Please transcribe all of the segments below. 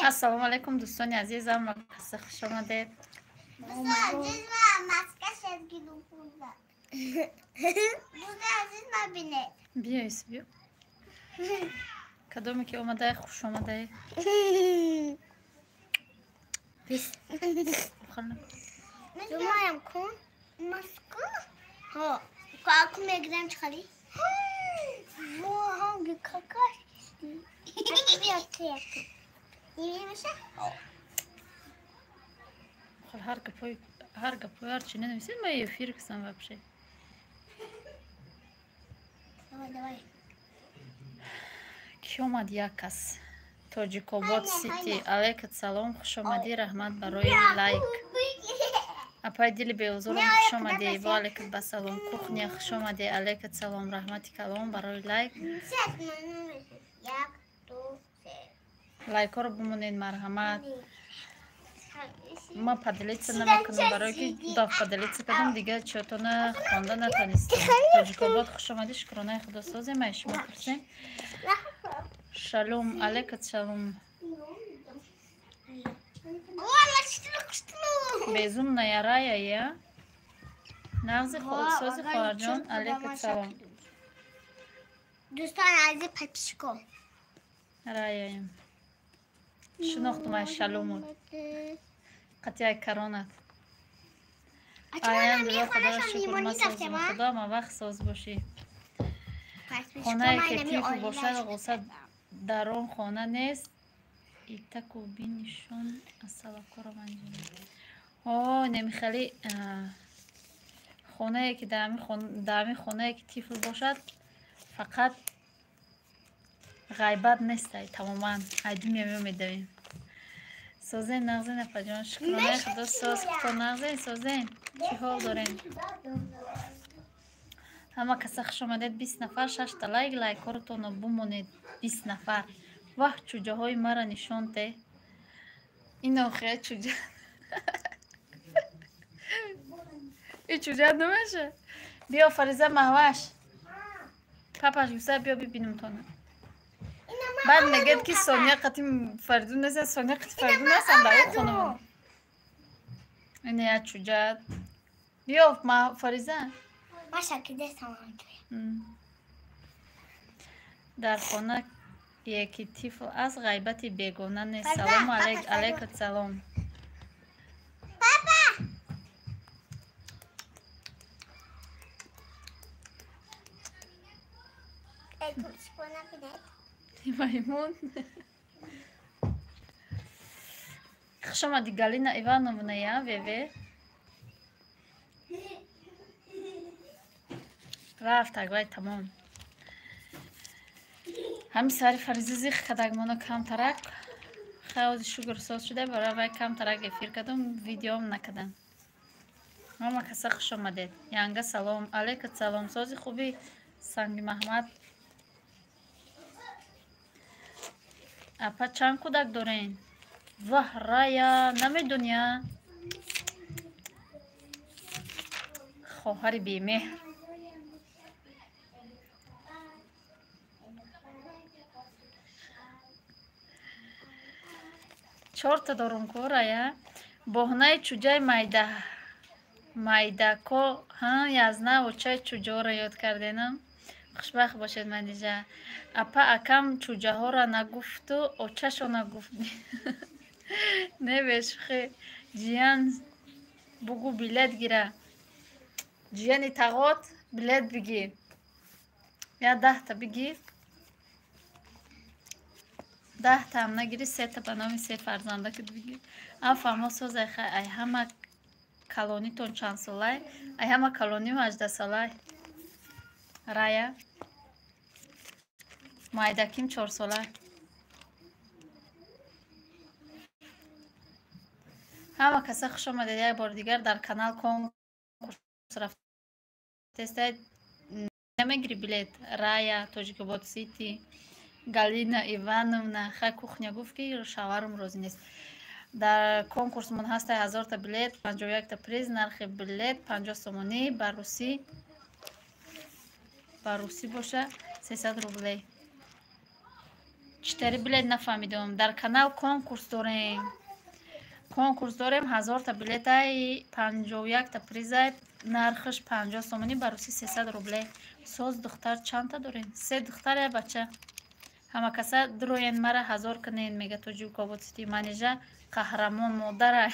السلام علیکم دوستان عزیزم و قصه خوش آمدید. دوستان عزیز من مسکش از گیلو خوردم. دوستان عزیز من بینه بیا ایس بیا. کدومی که اومده خوش آمده. بیس بخورم. زومایم کن مسکو ها کاکو میگیرم چخالی هنگی کاکاش کشتی بیا که دیگه میشه خل هر گپوی هر چی نمیسید ما یه فیر کسم وبشه. دوای کی اومد یک کس تاجیک‌آباد سیتی. علیکم سلام خوش آمدی. رحمت برای لایک. اپای دل بیوزورم خوش آمدی. و علیکم بسلام کخنیا خوش آمدی. علیکم سلام رحمتی کلام برای لایک. لایک ها رو بمونین مرحمت. ما پدلیت نمیکنم برای که داف پدلیت کردم دیگه چطور خوانده نتونستم. تاجیک‌آباد خوش آمدی. شکرانه خدا سازی ما شما پرسیم. شلوم علیکم سلام. بیزوم نیارایه یا نغز خودسازی خواهر جان. علیکم سلام. دوستان عزیز پپسیکو رایم شناختم از شلومون قطعه کرانت. آیم بلا خدا شکر ما سازم خدا ما وقت ساز باشی. خانه که کیف باشد غصه در آن خانه نیست. ایتک و بینشون اصلا کار منجیم نمیخلی خانه که دامی خانه که تیفل باشد فقط غیبت نیست تماما هایدو میدویم. سازین نغزین اپا شکرانه خدا ساز کتا نغزین سازین چی حال دارین. همه کسی خوش آمدید. 20 نفر 6 تا لایک ها رو تونو بمونید. 20 نفر وقت چوجه های مرا نشان ده. این آخه چوجه این چوجه نمیشه. بیا فریزه محوش پاپاش گوسته بیا ببینم تانه. بعد میگید که سونیا قطعی فردون نیست. سونیا قطعی فردون نیستم برای خانم. اینه یا چوجه بیا ما فریزه باشه که دستم در خانه یکی تیفل از غیبت بیگانه نیست. سلام علیکم سلام. پاپا میمون خوش آمدی گالینا ایوانونا یا وی رفت اگوی تمام. همین سری فریزه زیخ کدگمانو کم ترک خیلی شوگر ساز شده برای وی کم ترک افیر کردم ویدیوم نکردم. اما کسی خوش آمدید. یانگه سلام علیکم سلام. سازی خوبی سنگی محمد. اپا چند کودک دارین؟ واه رایا نمیدونیا خواهر بیمهر. چهار تا دارم که رایا بهنه چوجه مایداکو ها یازنه و چای چوجه را یاد کردینم. خوشبخت باشید منیجه. اپا اکم چوجه ها را نگفت و اوچش را نگفت. نویش خی جیان بگو بیلت گیره. جیانی تقاط بیلت بگیر یا 10 تا بگیر. 10 تا هم نگیری 3 تا بنامی 3 فرزنده که بگیر. افهم سوز ای همه کلونی تون چند ساله ای همه کلونی و 18 ساله رایا مایدکیم 4 ساله. همه کسی خوش آمدید. یک بار دیگر در کانال کنکورس رفته نمیگیری بلیت. رایا تاجیک‌آباد سیتی گالینا ایوانونا خیلی کخنیا گفت که شوهرم راضی نیست. در کنکورس من هست 1000 تا بلیت 51 تا پریز. نرخ بلیت 50 سومانی بر روسی باشه 300 روبلی. читари билет нафаҳмидум. Дар канал конкурс дорем. 1000 та билетай 51 та призай. Нархаш 50 сомонӣ бароси 300 рубле. Соз духтар чанта дорем? 3 духтар я бача. Ҳама каса дуроен мара 1000 канен мега тоҷи кобоцити манежа қаҳрамон модарай.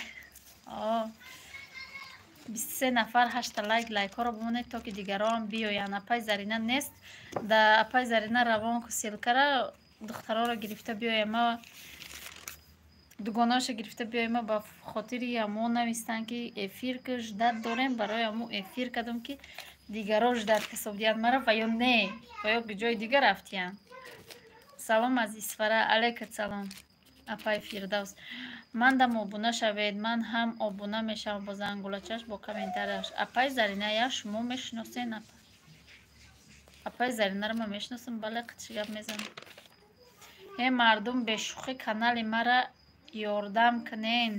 23 нафар 8 лайкҳоро бимонед то ки дигароам биёянд. Апай Зарина нест. Да апай Зарина равон силкара духтароро гирифта биёяма. дугонаша гирифта биёяма ба хотири амо навистан ки эфир ки ждат дорем барои амо эфир кардам ки дигаро ждат ҳисобдиянд мара ва ё не ва ё ҷои дига рафтиянд. Салом аз Исфара. Алейка салом. Апай Фирдавс. Ман дам обуна шавед. Ман ҳам обуна мешавам бо зангулачаш бо комментарияш. Апай Зарина я шумо мешиносен? Апай Заринаро ман мешиносам. Бале қичи гап мезанам. Ҳе мардум бешухи канали мара ёрдам кунен.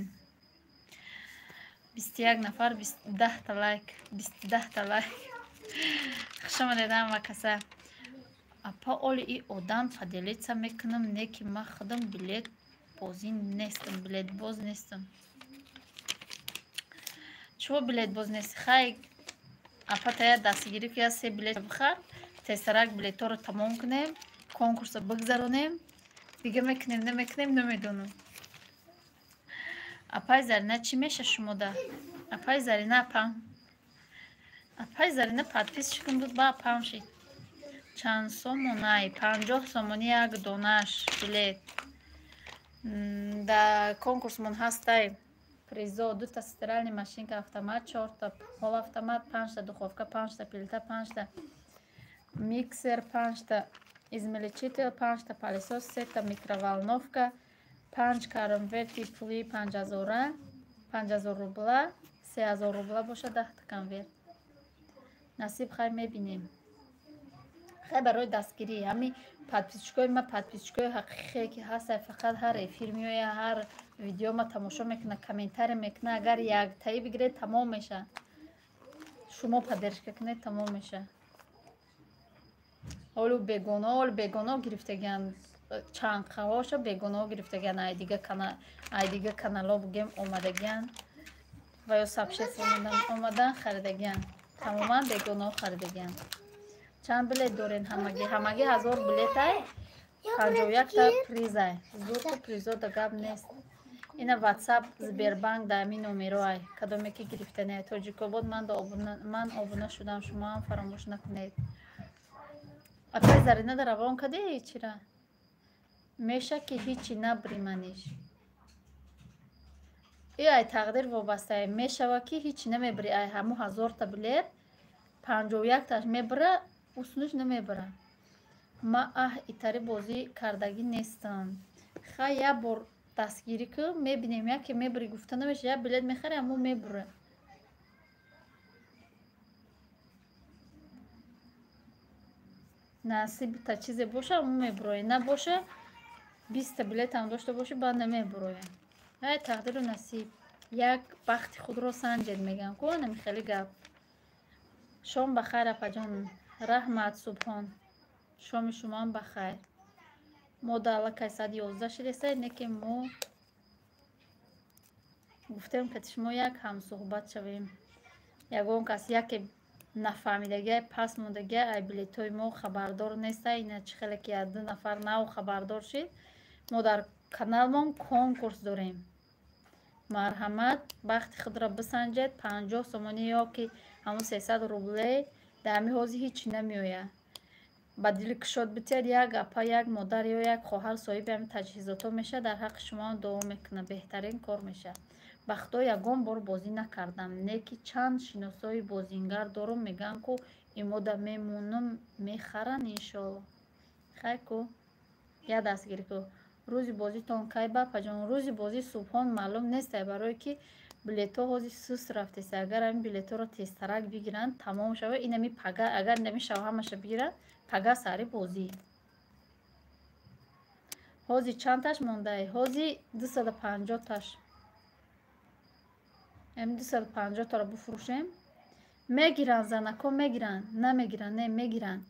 21 нафар 10 та лайк. 10 та лайк. хушомадед ва каса. Апа оли и одам поделиться мекунам не ки ма худам билет бозӣ нестам. Билет боз нестам. Чего билет боз нест? Хай апа тая дастгирӣ ки аз 3 билет бихар. Тестарак билетҳоро тамом кунем. Конкурса бигзаронем. Дига мекунем намекунем намедонам. Апай Зарина чӣ меша шумода? Апай Зарина апам. Апай Зарина подпис шикун буд ба апам шид. Чанд сомонай? 50 сомони як донаш билет. Да конкурсмон ҳастай призо 2 та стиральни машинка автомат, 4 та пол автомат, 5 та духовка, 5 та плита, 5 та миксер, 5 та измельчитель, 5 та пылесос, 3 та микроволновка, 5 конверти пули 5000 рубла, 3000 рубла боша 10 та конверт. Насиб хай мебинем. Хай барои дастгирӣ ҳами подписчикои ма подписчикои ҳақиқие ки ҳастай фақат ҳар эфир меоя ҳар видео ма тамошо мекуна комментария мекуна агар яктаи бигиред тамом меша. Шумо поддержка кунед тамом меша. олу бегоно гирифтагиянд чанқаҳоша бегоно гирифтагиянд ай дига канало бугем омадагиянд ва ё сабшес омадан харидагиянд тамоман бегоно харидагиянд. Чанд билет дорен ҳамаги? Ҳамаги 1000 билетай 51 та призай. Зурку призо да гап нест. Ина WhatsApp Сбербанк да ҳамин номероай. Кадоме ки гирифтанае Тоҷикобод ман обуна шудам шумоам фаромӯш накунед. Апай Зарина да равон кадеи чира? Меша ки ҳичи набри маниш. И ай тақдир вобастае мешава ки ҳичи намебри ай ҳаму 1000 та билет 51 таш мебра уснуш намебара. Ма итари бозӣ кардагӣ нестам. Хай я бор дастгирӣ ки мебинем яке мебри гуфта намеша я билет мехари ҳаму мебура. Насиб та чизе боша ҳаму мебуроя набоша 20 та билет ҳам дошта боши баъд намебуроя. Ҳай тақдиру насиб. Як бахти худро санҷед мегам ку намихели гап. Шом бахайр апаҷон. Раҳмат субҳон. Шоми шумоам бахайр. мо да аллакай саат 11 шидесаед не ки мо гуфтем ки шумо як ҳамсуҳбат шавем. Ягон кас яке нафаҳмидагия пас мондагия ай билетҳои мо хабардор нестае. Ина чӣ хеле ки аз 2 нафар нав хабардор шид. Мо дар каналмон конкурс дорем. Марҳамат бахти худро бисанҷед 50 сомонӣ ё ки ҳамун 300 рубле да ҳами ҳозир ҳичи намеоя. ба дили кушод битиҳад як апа як модар ё як хоҳар соҳиби ҳамин таҷҳизото меша дар ҳаққи шумо дуо мекуна беҳтарин кор меша. Ба худо ягон бор бозӣ накардам не ки чанд шиносои бозингар дорум мегӯям ку имода мемонам мехаранд иншоалло. Хай ку я дастгирӣ ку рӯзи бозитон кай бапаҷон? Рӯзи бозӣ субҳон маълум нестае барое ки билетҳо ҳозир сус рафтеста. Агар ҳамин билетҳоро тестарак бигиранд тамом шава инами пага агар инами шава ҳамаша бигиранд пага сари бозӣ. ҳозир чанд таш мондаe? ҳозир 250 таш. ами 250 таро бифурӯшем. Мегиранд занако мегиранд намегиранд не мегиранд.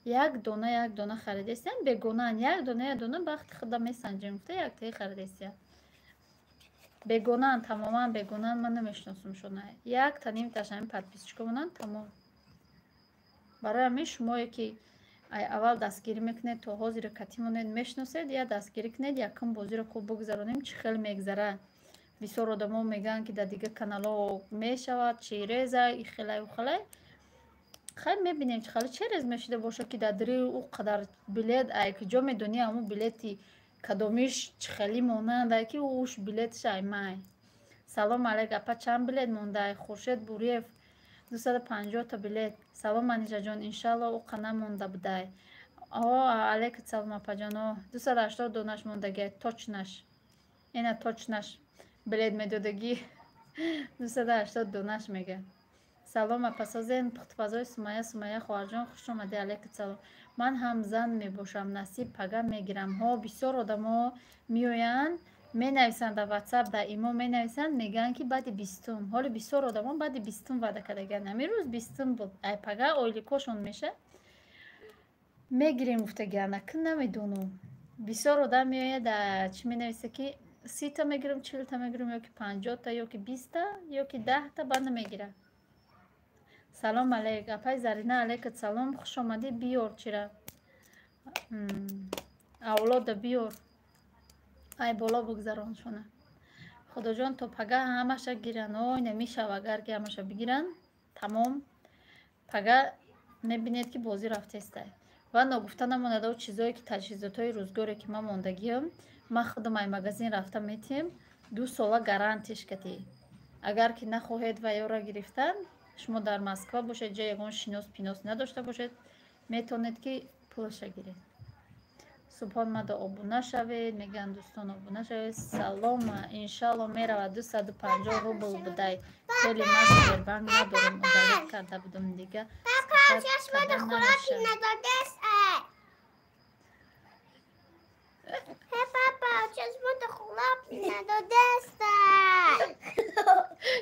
як дона харидестия бегонаан як дона вақти худа месанҷем гуфта яктаи харидестия бегонаан тамоман бегонаан ман намешиносам шуна як таним ташами подписчикамонан тамом барои ҳамин шумое ки аввал дастгирӣ мекунед то ҳозиро катимонед мешиносед я дастгирӣ кунед якум бозиро хуб бигзаронем чӣ хел мегзара бисёр одамо мегӯянд ки дар дигар каналҳо мешавад чӣ реза ихелай ухелай хай мебинем ки хали чӣ рез мешуда бошад ки дар дири ӯ қадар билет ай ки ҷо медонӣ ҳамун билети кадомиш чӣ хели монанд ай ки уш билетиш ай май салом алейк апа чанд билет мондай хуршед буриев 250 та билет салом манижаҷон иншалло ӯ қана монда будай алейкум салом апаҷон 280 донаш мондагиай точнаш ина точнаш билет медодагӣ 280 донаш мега салом апасозен пухтупазои сумая хоҳарҷон хуш омадӣ алейкум салом ман ҳам зан мебошам насиб пага мегирам бисёр одамо меоянд менависанд дар ватсап дар имо менависанд мегӯянд ки баъди 20 ҳоли бисёр одамо баъди 20 ваъда кардагианд ҳамин рӯз 20 буд ай пага ойликошон меша мегирем гуфтагианда кӣ намедонам бисёр одам меояд чӣ менависа ки 30 та мегирам 40 та мегирам ёки 50 та ёки 20 та ёки 10 та баъд намегира салом алейк апай зарина алейкум салом хуш омадӣ биёр чира авлода биёр ай боло бигзарон шуна худоҷон то пага ҳамаша гиранд ой намешав агар ки ҳамаша бигиранд тамом пага мебинед ки бозӣ рафтестай ва ногуфта намонад чизое ки таҷҳизотҳои рӯзгоре ки ман мондагиам ман худам ай магазин рафта метиҳем 2 сола гарантиш катӣ агар ки нахоҳед ва ёра гирифтан шумо дар Москва бошед ҷо ягон шинос пинос надошта бошед метавонед ки пулаша гиред субҳон мада обуна шавед мегӯянд дӯстон обуна шавед салома иншалло меравад 250 рубл будай хеле ман сбербанк надорем удалит карда будам дига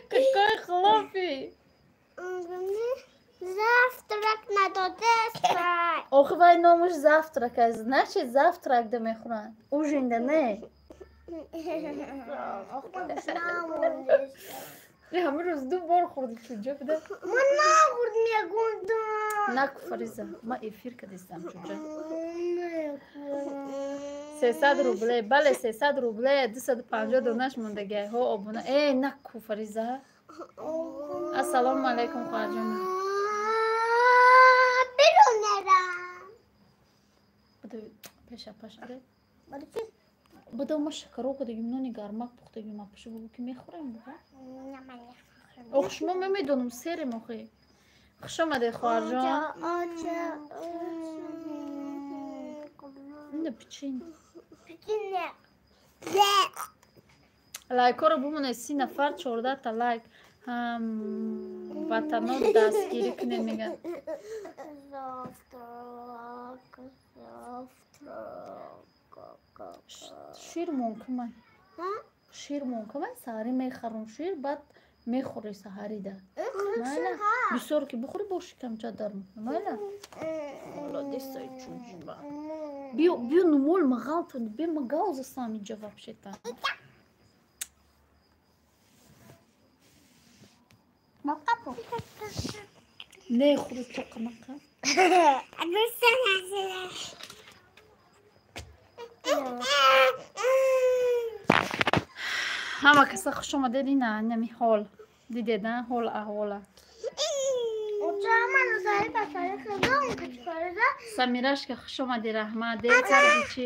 какой хлопи завтрак надодестай охи вай номаш завтрак аст значит завтрак да мехӯранд ужинда не ҳамин рӯз 2 бор хӯрди чуҷа буда ман нахӯрдим ягон наку фариза ман эфир кардистам чуҷа 300 рубле бале 300 рубле 250 донаш мондагиай ҳо обуна наку фариза ассалому алейкум хоҳарҷон пеша пашаде буда ма шакаро кардагим нони гармак пухтагим апаша бубу ки мехӯрем буда ох шумо мемедонам серем охи хуш омаде хоҳарҷон ина пичин лайкоро бимонед 30 нафар 14 та лайк ватанот дастгирӣ кунед меган шир монкамай шир монкамай саҳарӣ мехарам шир баъд мехӯре саҳарида майла бисёр ки бихӯри бо шикамча дар майла молодесай чуҷиба биё нумол мағалтони бе магаузасам инҷа вапшета нехӯри тоқамақа ҳама каса хуш омадед ина нами ҳол дидеда ҳол аҳвола самирашка хуш омадед раҳмат дер карди чи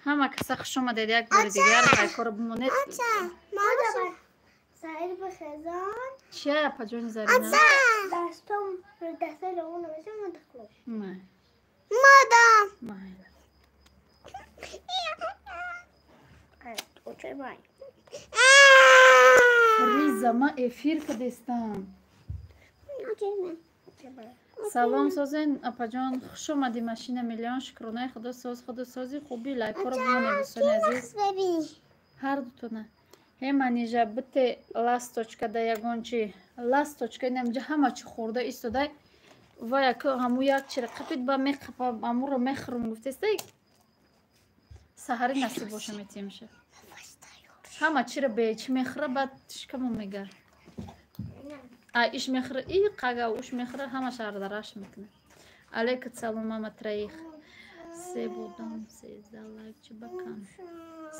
ҳама каса хуш омадед як бори дигар лайкоро бимонед чия апаҷони зарина риза ма эфир кадестам салом созен апаҷон хуш омадӣ машина миллион шукронаи худосози хуби лайкоро бимонед азиз ҳар дутона ҳеманижа бите ласточка да ягон чи ласточка инамҷа ҳама чи хӯрда истодай و یک همو یک چرا قپید با میخپم امو رو میخرم گفتسته سحری نصیب باشه میشه همه چرا به چی میخره بعد شکمو میگه ایش میخره ای قگا اوش میخره همه شهر درش میکنه علیکت سلام محمد رایخ 3 بودم 13 لایک چی بکم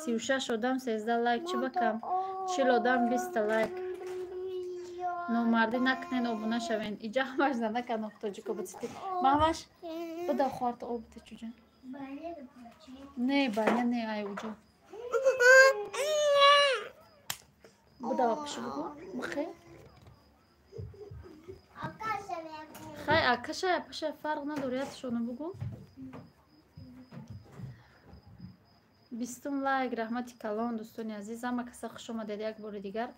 36 شدم 13 لایک چی بکم 40 آدم 20 لایک نامردی نکنین ابونه شوین اینجا همش زنده که نقطه که بودستی مامش بده خوارت آب ده چوجن نه بانه نه ای اوجا بده آبشو بگو بخیر خیلی اکشه پشه فرق نداره شونو بگو 20 لایک رحمتی کلان دوستانی عزیز همه کسا خوش آمدید یک بار دیگر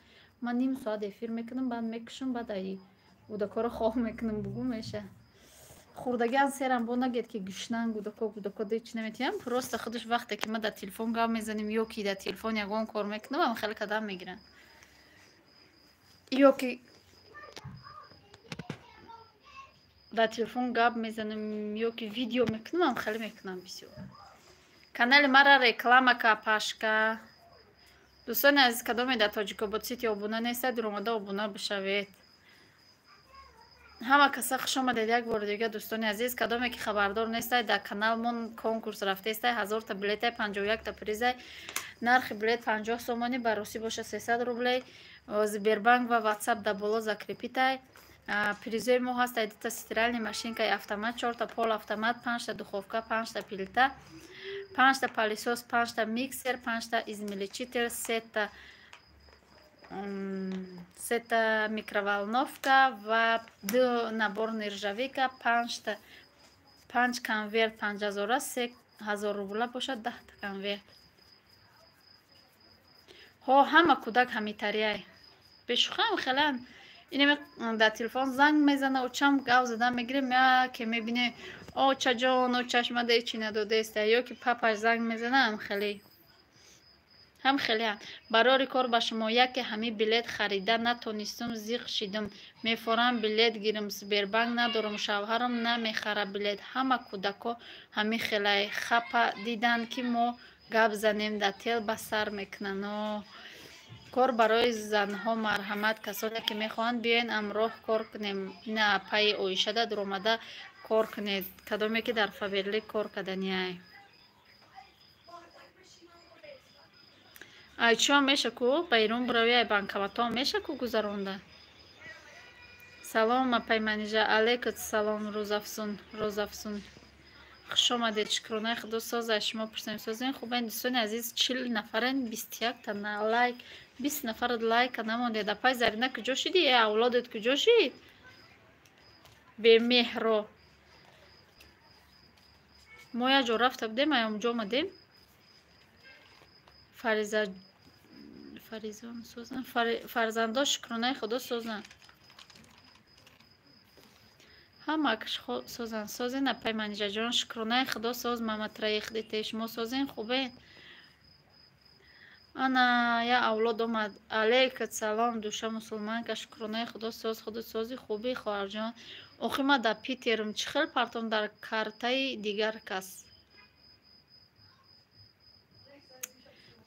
من نیم ساعت افیر میکنم بعد میکشم بعد ای بوده کار خواه میکنم بگو میشه خوردگان سرم با نگید که گشنن گودکو دیچ نمیتیم پروست خودش وقتی که ما در تلفن گام میزنیم یا کی در تلفن یگان کار میکنم هم خیلی قدم میگیرن یا که در تلفن گاب میزنم یا که ویدیو میکنم هم خیلی میکنم بسیار کانال مرا реклама کا پاشکا دوستان از کدام در تاجیک‌آباد سیتی ابونه نیستید اومده ابونه بشوید همه کسا خوش آمدید یک بار دیگه دوستان عزیز کدامی که خبردار نیستید در کانال من کنکورس رفته است 1000 تا بلیت 51 تا پریز نرخ بلیت 50 سومانی باروسی باشه 300 روبلی Сбербанк و واتساپ در بالا закрепите پریزای ما هست ایدیتا стиральная машинка автомат 4 تا пол автомат 5 تا духовка 5 та плита 5 تا пылесос 5 та миксер 5 та измельчитель 3 та микроволновка و 2 набор нержавейка 5 конверт 5000 3000 рубля бошад 10 та конверт ها همه کودک همیتریه بشخم خیلی اینه در تلفن زنگ میزنه و چم گاو زدن میگیریم یا که میبینه او چجان و چشمده چی نداده است یا که پاپاش زنگ میزنه هم خیلی برای کار با شما یک همه بلیت خریده نتونستم زیغ شدم میفورم بلیت گیرم سبربانک ندارم شوهرم نمیخره بلیت همه کودکا همه خیلی خپا دیدن که ما گپ زنیم در تل به سر میکنن کار برای زنها مرحمت کسانی که میخوان بیاین امروز کار کنیم نه پای اویشده در اومده کار کنید کدامی که در فاویرلی کار کردنیه айчо мешаку байрун буравиай банкомато мешаку гузаронда салом пайманижа алейкум салом рӯзафзун хуш омадед шукронаи худо соза шумо пурсем созин хубен дӯстони азиз 40 нафарен 21 та лайк 20 нафар лайка намондед апай зарина куҷо шуди авлодет куҷо шуд бемеҳро мо як ҷо рафта будем аёмҷо омадем фаризон созан фарзандо шукронаи худо созан ҳамакш созан созин апай манижаҷон шукронаи худо соз маматраи хидите шумо созин хубе ана я авлод омад алейкум салом душа мусулманка шукронаи худо соз худу сози хуби хоҳарҷон охи ма дар питерм чӣ хел партом дар картаи дигар кас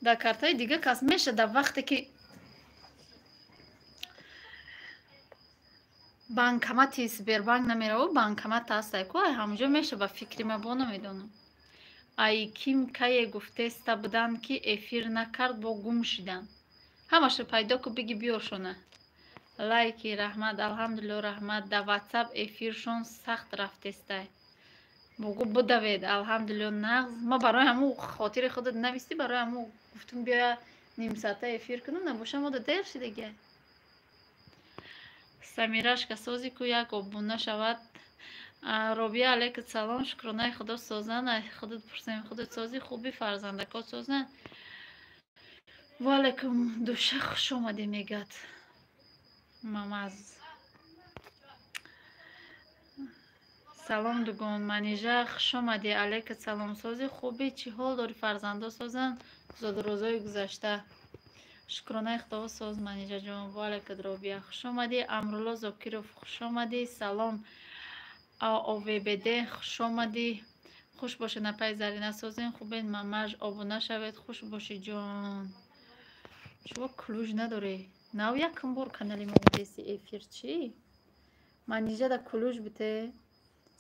در کارتای دیگه کس میشه در وقتی که بانکمات سبربانک نمیره و بانکمات هست که همونجا میشه با فکری ما با نمیدونم ای کیم که گفته است بودن که افیر نکرد با گم شدن همش پیدا که بگی بیارشونه لایکی رحمت الحمدلله رحمت در واتساپ افیرشون سخت رفته است بگو بدوید الحمدلله نغز ما برای همو خاطر خودت نویستی برای همو گفتم بیا نیم ساعته افیر کنم نباشه ما دیر شده دیگه سمیرش که سازی کو یک ابونه شود رابیا علیکم سلام شکرانه خدا سازن خودت پرسیم خودت سازی خوبی فرزندکات سازن و علیکم دوشه خوش اومدی میگد ماماز سلام دوگون منیجه خوش آمدی علیکم سلام سازی خوبی چی حال داری فرزندا سازن زاد روزای گذشته شکرانه خدا ساز منیجه جان و علیکم رابیا خوش آمدی امرولا زاکیروف خوش آمدی سلام АОВБД хуш омадӣ. хуш бошед. Напай Зарина созен хубен. Мамаж обуна шавед. хуш бошед ҷон. шумо клуж надорӣ? Нав якм бор канали мо будеси эфир чӣ? Манижада клуж бите.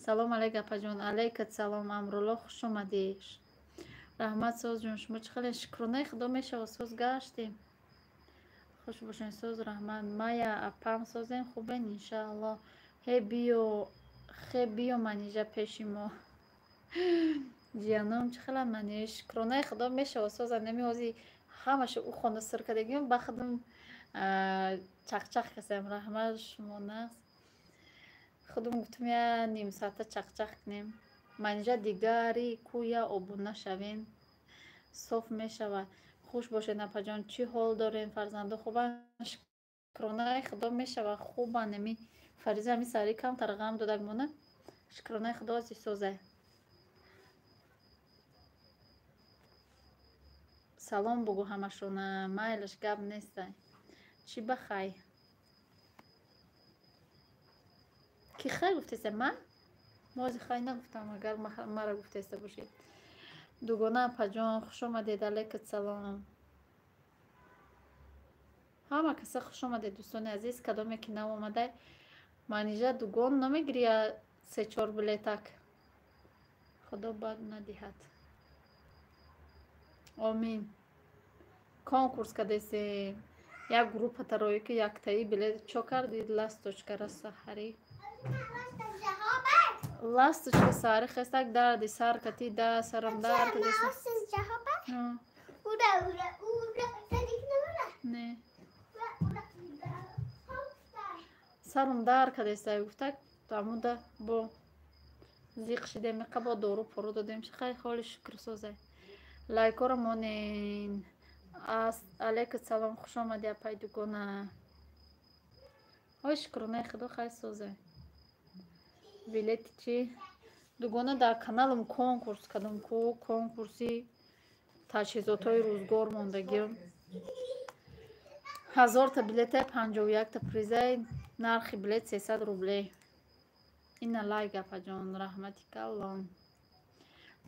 Салом алейк апаҷон. Алейкат салом Амрулло, хуш омадӣ. Раҳмат соз ҷон, шумо чӣ хеле шукронаи худо мешава соз гаштем. хуш бошен соз. Раҳмат. Мая апам созен хубен иншаалло. хе биё манижа пеши мо. ҷианом чӣ хеле маниж шукронаи худо мешава соза неми ҳози ҳамаша у хона сиркадагиён бахадам чақчақ касем. Раҳмат шумо нас. худам гуфтам я ним соата чақчақ кунем. манижа дигари куя обуна шавем. соф мешавад. хуш бошед апаҷон. чӣ ҳол дорем? фарзандо хубан? шукронаи худо мешава хуба. неми фариза ҳами сари кам тарғам додак мона. шукронаи худо ази соза. салом бугу ҳамашона. майлаш гап неста. чӣ бахай? ки хай гуфтеса? ман мози хай нагуфтам. агар мара гуфтеса бошед. дугона апаҷон хуш омадед. алейкум салом. ҳама каса хуш омадед дӯстони азиз. кадоме ки нав омада манижа дугон намегири я 3-4 билетак. худо бад надиҳад. амин. конкурс кадесе як группа тарои ки яктаи билет чо кардид? ласточка расахари ласточка сари хестак дарди сар кати да сарам дард кадеса не сарам дар кадеса гуфтак тамуда бо зиқ шидем меқабо дору пору додем. чи хай холи шукр соза. лайкора монен. алейкум салом. хуш омади апай дугона. ой шукронаи худо хай соза. билети чи дугона дар каналам конкурс кадам ку конкурси таҷҳизотҳои рӯзгор мондагиён 1000 та билета 51 та призай. нархи билет 300 рублей. ина лайк апаҷон. раҳмати каллон.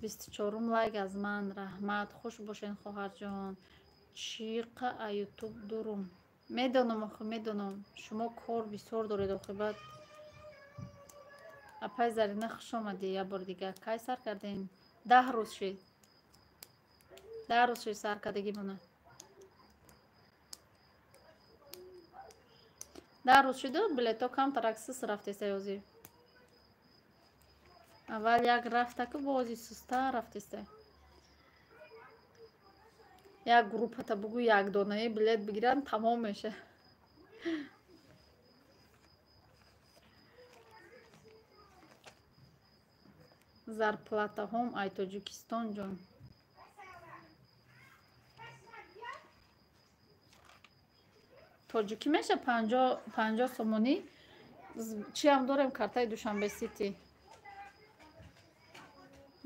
24 лайк аз ман. раҳмат. хуш бошен хоҳарҷон. чиқа а ютуб дурум. медонам охи медонам шумо кор бисёр доред оқибат. апай Зарина хуш омадӣ. я бор дигар кай сар кардем? 10 рӯз шид. 10 рӯз шид сар кардагӣ мона. 10 рӯз шиду билето камтар аксис рафтеса ёзи. аввал як рафтаку бози суста рафтеса. як группата бугу як донаи билет бигиран тамом меша. зарплатаҳом ай Тоҷикистон ҷон. тоҷикӣ меша 50 сомонӣ. чи ҳам дорем картаи Душанбе сити.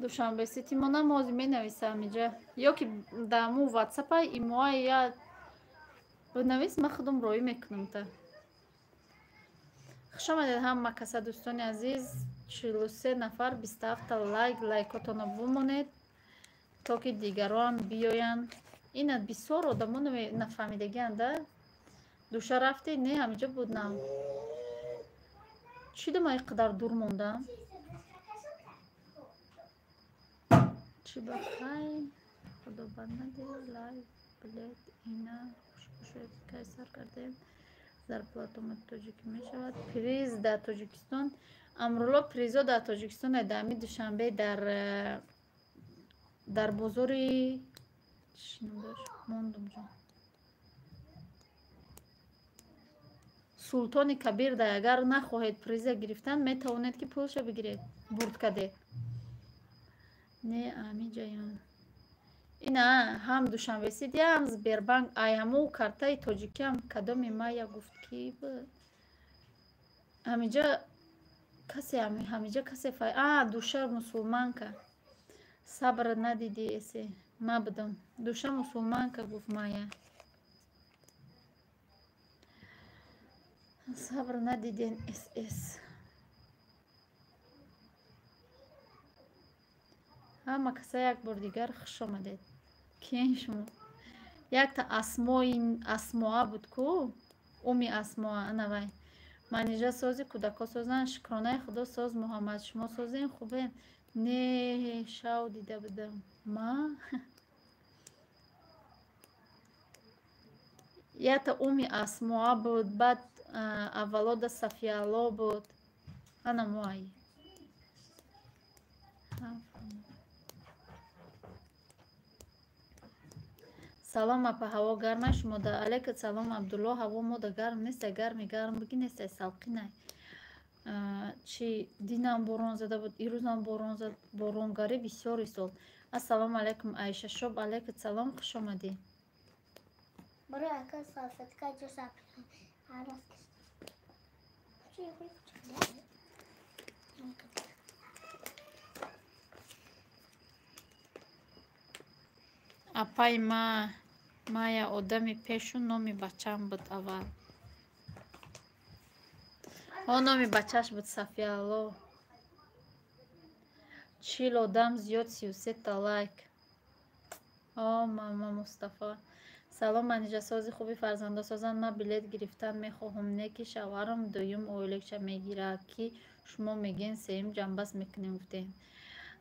Душанбе сити мо намози менависам инҷа. ё ки даму ватсапа имоа я бинавис ма худам роӣ мекунам та. хуш омадед ҳама каса дӯстони азиз. 43 нафар 27 та лайкотона бумонед то ки дигарон биёянд. ина бисёр одамо нафаҳмидагианда. душа рафтӣ? не ҳамиҷа буднам. чӣ дома иқадар дур мондам? чӣ бахай? худо бад надиҳад. лайк билет ина хуш бошед. кай сар кардем? зарплатаома тоҷикӣ мешавад. приз дар Тоҷикистон. амрулло призо дар Тоҷикистон дами Душанбе дар бозори мондумҷон султони кабир. да агар нахоҳед приза гирифтан метавонед ки пулша бигиред бурдкаде. не амиҷаён. ина ҳам Душанбе сити ҳам Сбербанк ай ҳаму картаи тоҷикиам кадоми мая гуфт ки ҳамиҷа касе душа мусулманка. сабр надиди эсе ма будам. душа мусулманка гуфт мая. сабр надиден СС. ҳама каса як бор дигар хуш омадед. Киен шумо? Якта асмоа буд ку? Уми асмоа анавай. Манижа сози кудако созан, Шукронаи худо соз Муҳаммад. Шумо созен хубен? Не шав дида будам. Ма? Якта уми асмоа буд, баъд аввалода Сафиялло буд. Ана моаи. Салом апа, ҳаво гарма шумода? Алейка салом Абдулло, ҳаво мода гарм неста? Гарми биги неста, салқинай. Чи динам борон зада буд, ирӯзам борон зад, боронгарӣ бисёр истод. Ассалому алайкум Айша шоб, алейка салом, хуш омадӣ. Бара ака салфетка ҷо сапи. Арас Апай мая одами пешу номи бачам буд аввал. Номи бачаш буд Сафиялло. Чил одам зиёд 33 лайк. Мама Мустафа. Салом манижа сози хуби фарзанда созан. Ман билет гирифтан мехоҳам, не ки шаварам дуюм оилекша мегирад, ки шумо мегин сеюм ҷанбаст мекунем гуфтем.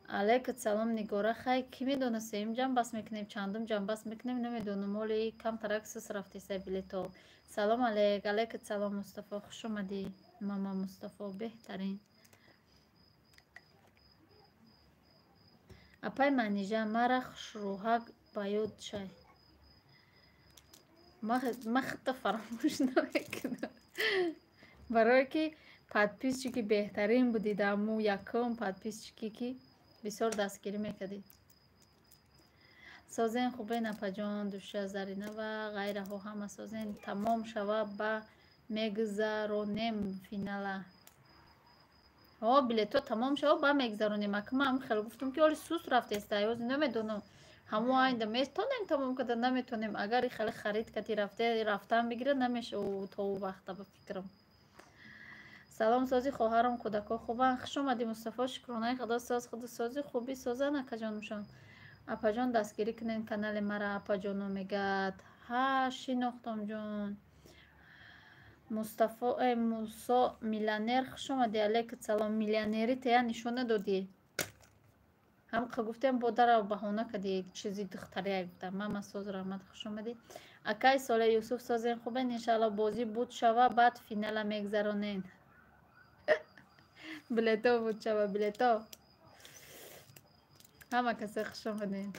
Алейка салом Нигора, хай ки медона сеюм ҷанбаст мекунем, чандум ҷанбаст мекунем намедонам, оли камтарак сус рафтеса билето. Салом алейк. Алейка салом Мустафа, хуш омадӣ. Мама Мустафа беҳтарин. Апай манижа мара хушрӯҳак баёд шай. Ма хатта фаромӯш намекунам. Барое ки подписчики беҳтарин будид, аму якум подписчики ки бисёр дастгирӣ мекардид. Созен хубен апаҷон, Душа Зарина ва ғайраҳо ҳама созен. Тамом шава ба мегзаронем финала. Билето тамом шава ба мегзаронем. Акмам хеле гуфтум ки оли сус рафтеста, ёзи намедонам. ҳамо айнда метонем тамом карда наметонем. Агар хеле харид кати рафтан бигира намеша то вақта ба фикрам. Салом сози хоҳарам, кудако хубан? Хуш омадӣ Мустафо. Шукронаи худо соз, худу сози хуби созан акаҷонушон. Апаҷон дастгирӣ кунен канали мара. Апаҷоно мегад. Шинохтам ҷон. Мустафо Мусо миллионер, хуш омадӣ. Алейка салом. Миллионери тея нишон надодӣ. ҳамқа гуфтем бодара баҳона кади чизи духтария гуфтам. Мама соз раҳмат, хуш омадӣ. Акай Соле Юсуф созен хубен? Иншалло бозӣ буд шава, баъд финала мегзаронен. Билето буд шава, билето. ҳама каса хуш омаден.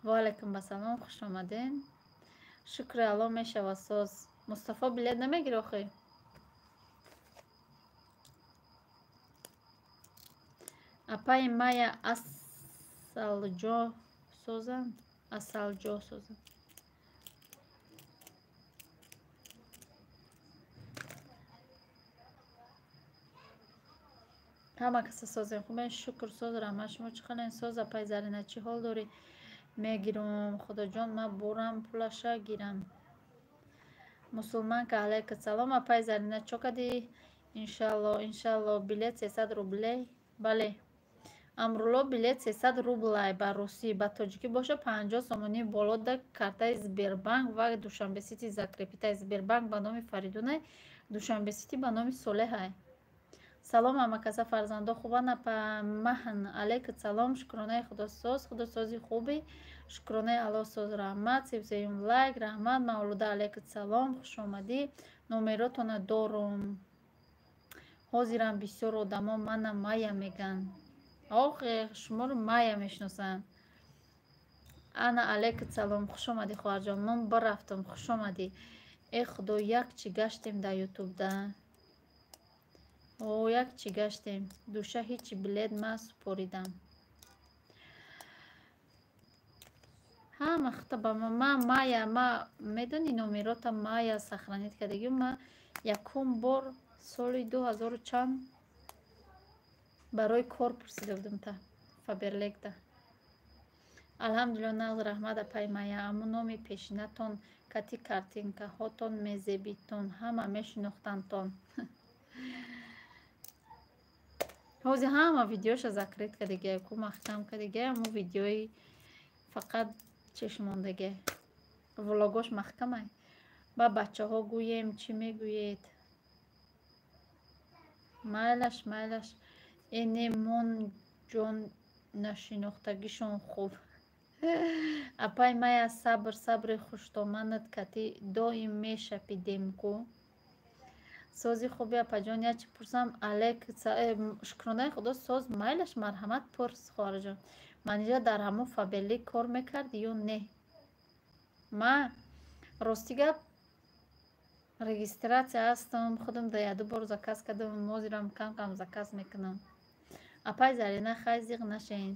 Ва алайкум асалом, хуш омаден. Шукри Алло мешава соз. Мустафо билет намегири охи? Апай мая асалҷо созан. ҳама каса созен хубен. Шукр соз раҳмат шумо чихален соз. Апай Зарина чӣ ҳол дорӣ? Мегирам худоҷон, ма бурам пулаша гирам. Мусулманка алейка салом. Апай Зарина чо кади? Иншалло билет 300 рублей. Бале. Амрулло билет 300 рублей ба русӣ, ба тоҷикӣ боша 50 сомонӣ болода картаи Сбербанк ва Душанбе Сити закрепитаи Сбербанк ба номи Фаридунай, Душанбе Сити ба номи Солеҳай. Салом амакаса фарзандо хубан? Апа маҳн алейка салом. Шукронаи худо соз, худо сози хуби. Шукронаи Алло соз раҳмат. 33 лайк раҳмат. Мавлуда алейка салом, хуш омадӣ. номеротона дорум. ҳозирам бисёр одамо мана Майя меган. Охе шуморо Майя мешиносанд. Ана алейка салом, хуш омадӣ хоҳарҷон. Ман барафтам, хуш омадӣ. Худо як чӣ гаштем дар ютубда. Як чӣ гаштем. Душа ҳичи билет ма супоридам. ҳама хата ба ма Майя, ма медони номерота Майя сахранит кардагӣ. Ма якум бор соли 2000 чанд барои кор пурсида будам та Фаберлекда. Алҳамдулилла нағз раҳмат апай Майя. Аму номи пешинатон, кати картинкаҳотон, мезебитон ҳама мешинохтантон. ҳозир ҳама видеоша закрит кардагия ку махтам кардагия мо видеои фақат чешмондагия влогош маҳкамай ба бачаҳо гӯем чӣ мегӯед майлаш эне мон ҷон нашинохтагишон хуб апай мая сабри хуштоманат кати доим мешапидем ку сози хуби апаҷон ячи пурсам алек шукронаи худо соз майлаш марҳамат пурс хоҳраҷон манижа дар ҳамо фабелли кор мекарди ё не ма рости гап регистратсия ҳастам худам да яду бор заказ кардам мозирам кам заказ мекунам апай Зарина хай зиқ нашен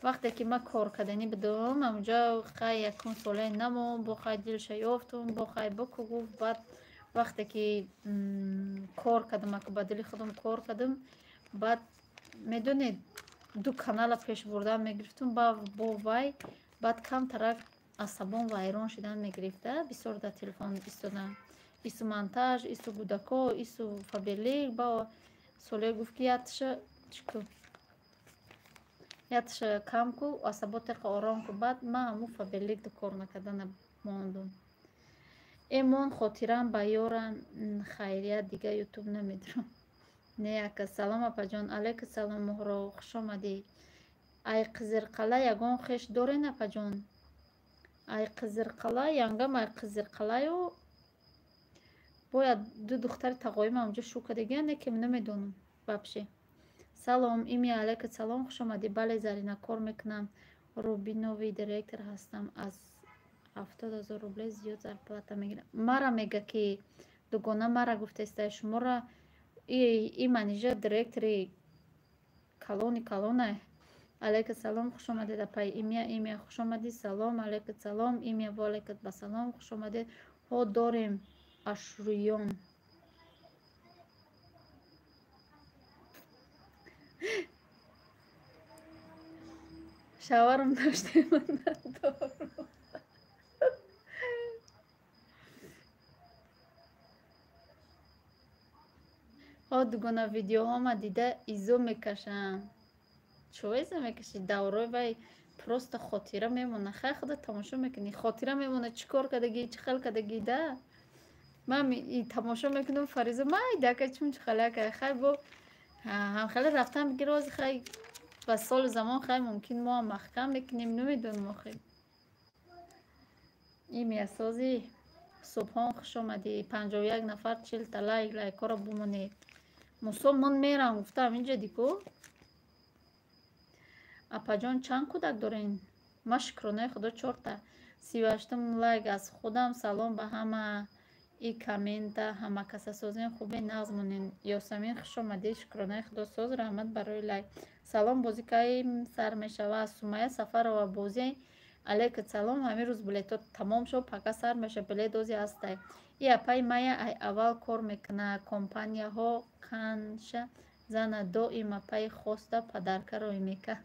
вақте ки ма кор карданӣ будам амҷо хай якум солаи намон бо хай дилша ёфтум бо хай буку гуфт баъд вақте ки кор кардам аку ба дили худам кор кардам баъд медонед ду канала пеш бурдан мегирифтум бо вай баъд камтарак асабон вайрон шудан мегирифта бисёр дар телефон истодам ису монтаж ису гудако ису фабелик ба соле гуфт ки ятша кам ку асаботеқа ором ку баъд ма ҳаму фабелик ду кор накардана мондум эмон хотирам ба ёрам хайрия дига ютуб намедирам не ака салом апаҷон алейку салом моҳро хушомадӣ ай қизирқала ягон хеш дорен апаҷон ай қизирқала янгам ай қизирқалаю бояд ду духтари тағоим амҷо шу кардагия не кем намедонам вабше салом ими алейку салом хушомадӣ бале Зарина кор мекунам рубинови директор ҳастам аз 70,000 рубле зиёд зарплата мегирам мара мега ки дугона мара гуфтаста шумора и менеҷер директори калона алейку салом хушомадед апай имия хушомадӣ салом алейку салом имия волейкат ба салом хушомадед ҳо дорем ашруён шаварм доштем надорум ҳо дугона видеоҳома дида изо мекашам чо изо мекаши даврои вай просто хотира мемона хай худа тамошо мекунӣ хотира мемона чӣ кор кардагӣ чӣ хел кардагӣ да ман тамошо мекунам фариза май дака чум чухаляка хай бо ҳамхеле рафтан бигироз хай ба соли замон хай мумкин мо маҳкам мекунем намедонам охир имиясози субҳон хушомадӣ 51 нафар 40 та лайкора бумонед мусо ман мерам гуфтам инҷа дику апаҷон чанд кӯдак дорен ма шукронаи худо 4 та 38 лайк аз худам салом ба ҳама и коммента ҳама касасозин хубе нағз монен ёсамин хушомадӣ шукронаи худо соз раҳмат барои лайк салом бозӣ каи сар мешава Сумайя Сафарова бозӣ алейку салом ҳамин рӯз билето тамом шо пака сар меша билет дози ҳастай и апай мая ай аввал кор мекуна компанияҳо канша зана доим апай хоста падарка роймека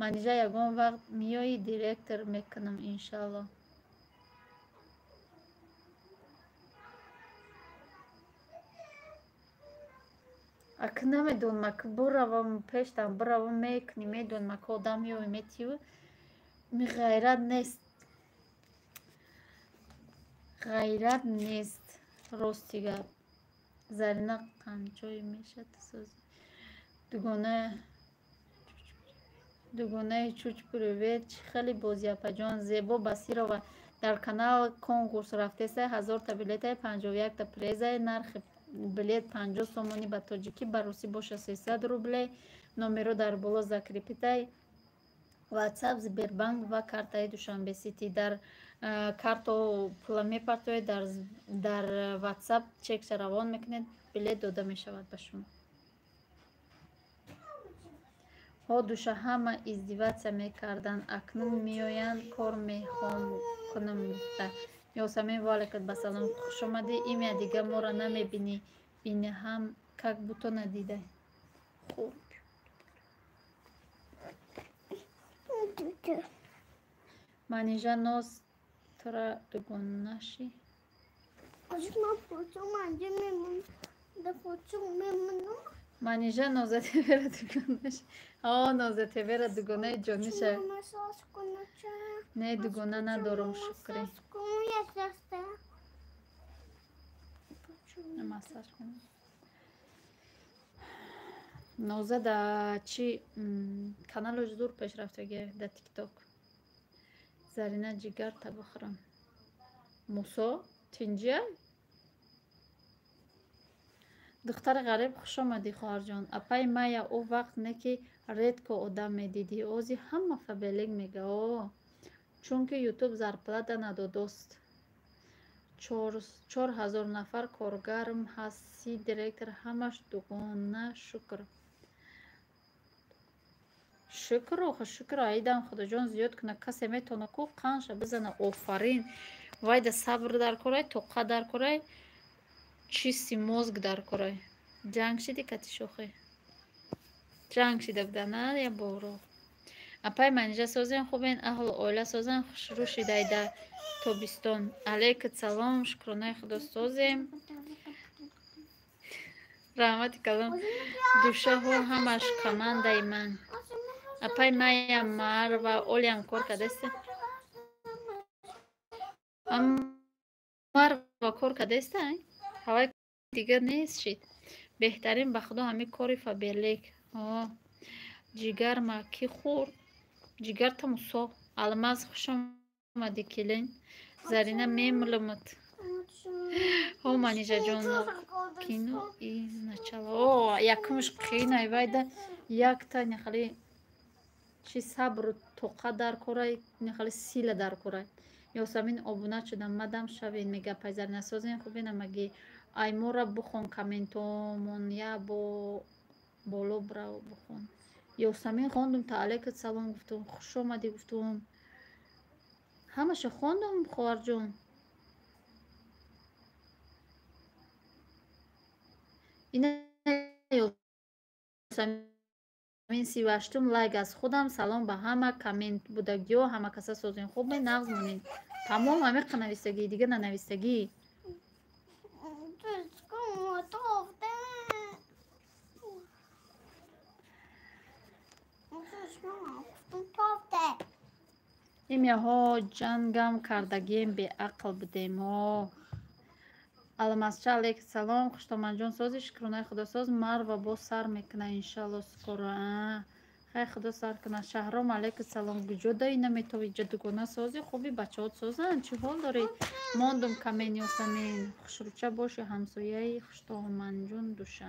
манижа ягон вақт миёи директор мекунам иншалло ак намедонам ак буравам пештам буравам мекунӣ медонам ак одам ёй метив ми ғайрат нест рости гап Зарина қанчой мешад сози дугонаи чуч привет хеле бози апаҷон Зебо Басирова дар канал конкурс рафтеса 1000 та билетай 51 та презай нархи билет 50 сомонӣ ба тоҷикӣ ба русӣ боша 300 рубле номеро дар боло закрепитай ватсап Сбербанк ва картаи Душанбе Сити дар карто пула мепартоед дар ватсап чекша равон мекунед билет дода мешавад ба шумо ҳо душа ҳама издиватсия мекардан акнун меоянд кор мехоҳам кунам гуфта ёсамин валайкат ба салом хушомадӣ имя дига моро намебинӣ бини ҳам как будто надидай хуб манижа ноз тора дугонаши Acıkma poğaça anca memnun. Da poğaça memnun. Манижа нозатевера дугонаш. Нозатевера дугонаи ҷониша. Не дугона надорум шукри. Массаж кунам. Ноза да чи каналош зур пешрафтага да тикток. Зарина ҷигар табахрам. Мусо тинҷа. духтари ғариб хуш омадӣ хоҳарҷон. Апай мая ӯ вақт не ки редко одам медидӣ ози ҳама фабелик мега чунки ютуб зарплата надодост 4000 нафар коргарм ҳаст 30 директор ҳамаш дугона шукр шукр айдам худоҷон зиёд куна касе метона ку қанша бизана офарин вайда сабр дар корай тоқа дар корай чисти мозг дар корай ҷанг шиди кати шохе ҷанг шида будана я боро апай манижа созен хубен аҳлу оила созен хушрӯ шидай да тобистон алейкум салом шукронаи худо созем раҳмати калом душаҳо ҳамаш командаи ман апай мая марва олиам кор кадаста марва кор кадаста ҳавай дигар нест шид беҳтарин ба худо ҳами кори фаберлик ҷигар ма ки хурд ҷигар мусо алмаз хуш омади килин зарина мемлумат манижаҷон кино и начало якумш қинай вайда якта нехали чи сабру тоқа дар корай нехали сила дар корай ёсамин обунат шудам мадам шавин мега пайзарина созен хубина маги аймора бухон комментомон я боло брав бухон ёсамин хондум таалейкум салом гуфтум хуш омадӣ гуфтум ҳамаша хондум хоҳарҷон ина ёсамин 38 лайк аз худам салом ба ҳама коммент будагиё ҳама каса созен хуб нағз монин тамом амиқа навистагӣ дига нанавистагӣ имяҳо ҷангам кардагем беақл будем алмазча алейкум салом хуштомадҷон сози шукронаи худосоз марва бо сар мекуна иншалло скоро хай худо сар куна шаҳром алейкум салом гуҷодаи наметови ҷадугона сози хуби бачаҳот созан чӣ ҳол доред мондум камен ёсамин хушрӯча боши ҳамсояи хуштомадҷон душа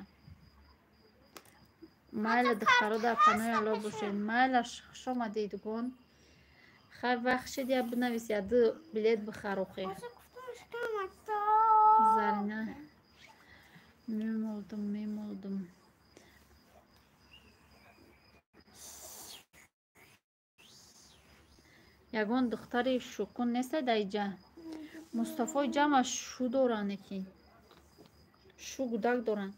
майла духтаро дар панои алло бошед майла хуш омадед дугон хай вақт шидия бинависи яду билет бихарохе зарина мемолдум ягон духтари шукун нестед айҷа мустафои ҷамъаш шу доранд ки шу гудак доранд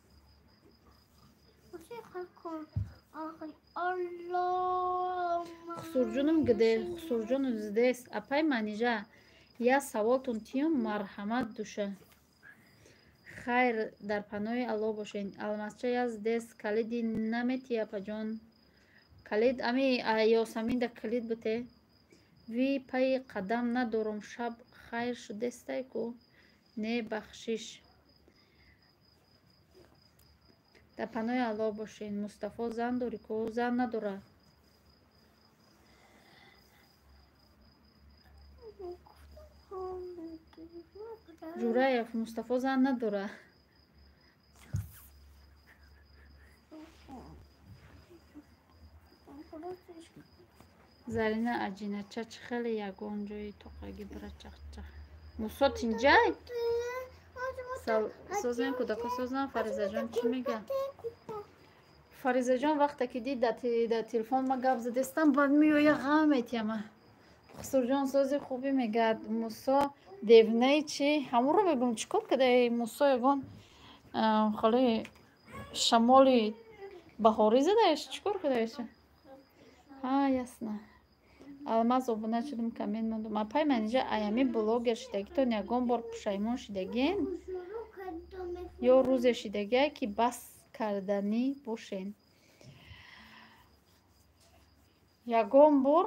хусурҷонум гиде хусурҷону зидест апай манижа я саволтон тиём марҳамат душа хайр дар панои алло бошед алмазча яз дест калиди намети апаҷон калид ами ёсаминда калид буте ви паи қадам надорум шаб хайр шудестай ку не бахшиш дар панои алло бошед мустафо зан дорӣ ку зан надорад ҷураев мустафо зан надорад зарина аҷинача чӣ хеле ягон ҷои тоқаги брачақчақ мусо тинҷай созен кӯдако созан фаризаҷон чӣ мега фаризаҷон вақте ки дид да телефон ма гап задестам бад меоя ғам метияма хусурҷон сози хубӣ мегад мусо девнаи чи ҳамонро бегум чӣ кор кадаи мусо ягон хали шамоли баҳорӣ задаеш чӣ кор кадаеш ясна алмаз обуна шудум камен мондум апай манижа аями блогер шидагитон ягон бор пушаймон шидагин ё рӯзе шидагия ки бас карданӣ бошед. Ягон бор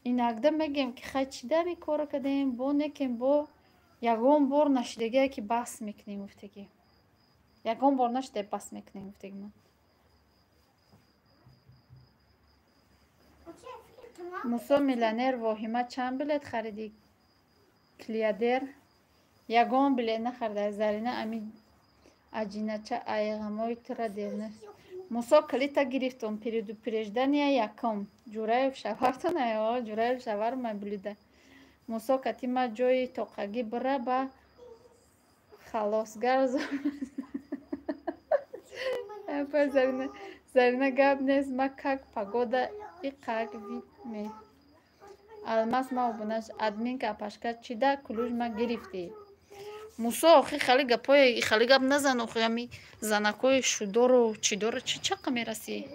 инагда мегем ки хай чӣ дами кора кардем, бо некем бо ягон бор нашидагие ки баҳс мекунем гуфтаги. Ягон бор нашида баҳс мекунем гуфтаги ман. Мусо миллионер воҳима чанд билет хариди? Клиядер ягон билет нахарда. Зарина ами аҷинача айғамои тура девна. Мусо клита гирифтон предупреждания якум. Ҷураев шавартон аё, Ҷураев шавар ма билида. Мусо катима ҷои тоқаги бира ба халосгар Зарина гап нест ма как погода и как витме. Алмаз ма обунаш админка апашка чида кулуш ма гирифти. Мусо охи хали гапои хали гап назан охи ами занакои шудору чидору чақа мераси.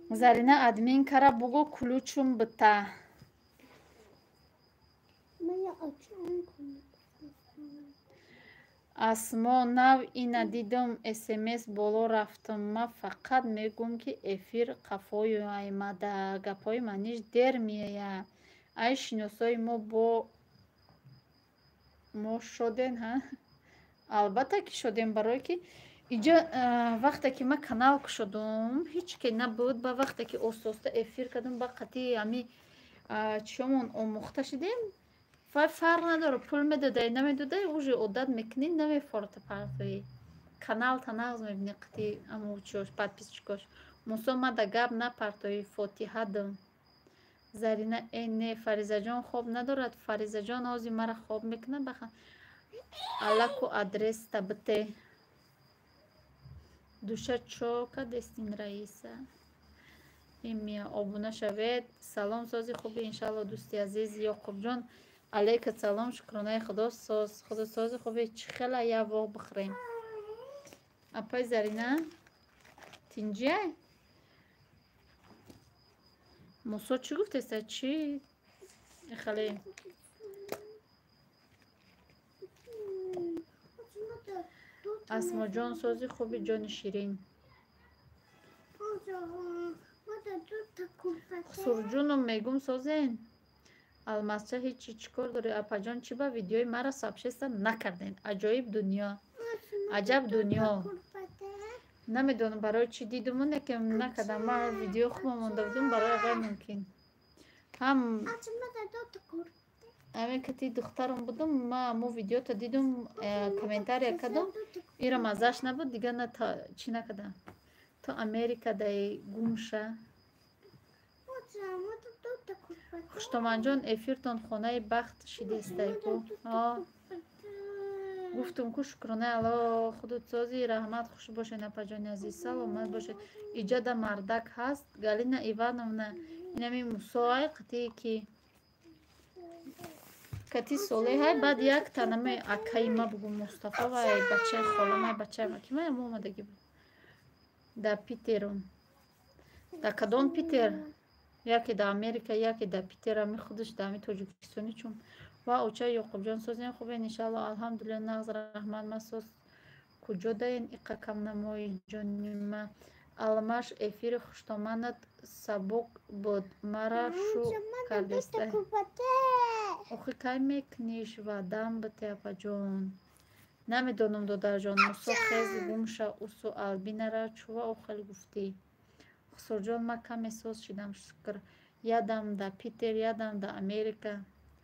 Зарина админкара бугу кулучум бита. Асмо нав ина дидум смс боло рафтум. Ма фақат мегум ки эфир қафою аймада. Гапои маниш дер мея. Ай шиносои мо шоден ҳа? Албатта ки шодем, барое ки иҷо вақте ки ма канал кушодум ҳеҷ ки набуд. Ба вақте ки оста эфир кардум ба қатъи ами чиёмон омӯхта шидем. Фарқ надоре пул медодай намедодай уже одат мекунӣ намефорта партои канал танағз мебини қатъи амучош подписчикош. Мусо мада гап на партои фотиҳа дум. Зарина не Фаризаҷон хоб надорад. Фаризаҷон ози мара хоб мекунад баха алаку адрес табите. Душа чока дестин раиса. Имия обуна шавед. Салом сози хуби иншалло дӯсти азиз Ёқубҷон. Алейка салом, шукронаи худо сози хуби чӣ хела я воғ бихӯрем. Апай Зарина тинҷиай? Мусо чӣ гуфтеста? Чӣ хеле Асмоҷон сози хуби ҷони ширин. Хусурҷунум мегум созен. Алмазча ҳичи чӣ кор дори? Апаҷон чӣ ба видеои мара сабшеста накарден? Аҷоиб дунё. Аҷаб дунё. Намедонам барои чӣ дидуму некем накардам. Ма видео хуба монда будум барои ғайр мумкин. Ҳам ҳамин кати духтарам будум ма мо видеото дидум комментария кардум. Ира маззаш набуд дига на чӣ накардам. То Америка дай гумша. Хуштоманҷон эфиртон хонаи бахт шидестай ку. Гуфтум ку шукрона алло худудсози раҳмат хуш бошед апаҷони азиз саломат бошед. Иҷада мардак ҳаст. Галина Ивановна инами мусоай қатъи ки кати солеҳай баъд як танаме акаи ма бугу Мустафа вай бачаи холамай бачаи ма ки ма ям омадаги буд. Да Питерон. Да кадом Питер? Яке да Америка, яке да Питер, ами худаш да ами Тоҷикистони чум. Ва очаи Ёқубҷон созем хубен иншалло алҳамдулилла нағз раҳмат масоз куҷо даен иқа камнамои ҷони ма. Алмаш эфири хуштомадат сабук буд. Мара шу кардеста. Охи кай мекуниш ваъдам бите апаҷон. Намедонам додарҷон мусо хези гумша усу албинара чува охел гуфтӣ. Хусурҷон ма каме соз шидам шукр. Ядам да Питер, ядам да Америка.